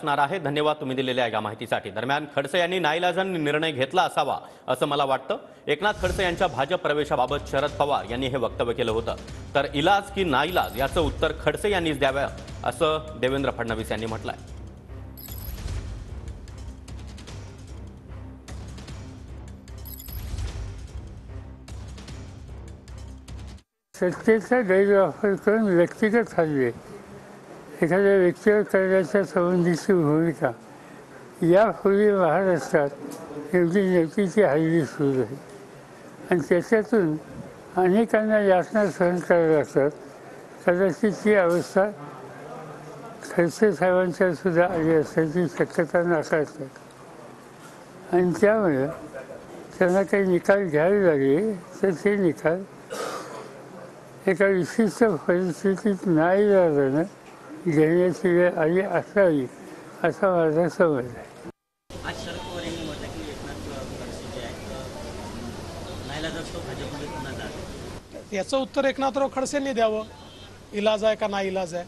असणार आहे। धन्यवाद तुम्ही दिलेल्या या माहितीसाठी। दरम्यान खडसे यांनी नाईलाजाने निर्णय घेतला असावा असं मला वाटतं। एकनाथ खडसे यांच्या भाजप प्रवेशाबाबत शरद पवार यांनी हे वक्तव्य केलं होतं। तर इलाज की नाईलाज याचं उत्तर खडसे यांनीच द्यावं असं देवेंद्र फडणवीस यांनी म्हटलंय। सत्तेचा गैरवापर करून व्यक्तिगत हल्ले, एखाद्या व्यक्तीवर करण्याच्या संबंधीची भूमिका यापूर्वी महाराष्ट्रात एवढी नेतीची हल्ली सुरू आहे आणि त्याच्यातून अनेकांना यातना सहन कराव्या लागतात। कदाचित ती अवस्था खडसे साहेबांच्या सुद्धा आली असण्याची शक्यता नाकारतात आणि त्यामुळे त्यांना काही निकाल घ्यावे लागले तर ते निकाल एका विशिष्ट परिस्थितीत नाईलाजाने घेण्याची वेळ आली असावी असा माझा समज आहे। आज शरद पवार यांनी म्हटलं की एकनाथ खडसे जे आहेत नाईलाजास्तव भाजपमध्ये पुन्हा जात। याचं उत्तर एकनाथराव खडसेंनी द्यावं, इलाज आहे का नाईलाज आहे।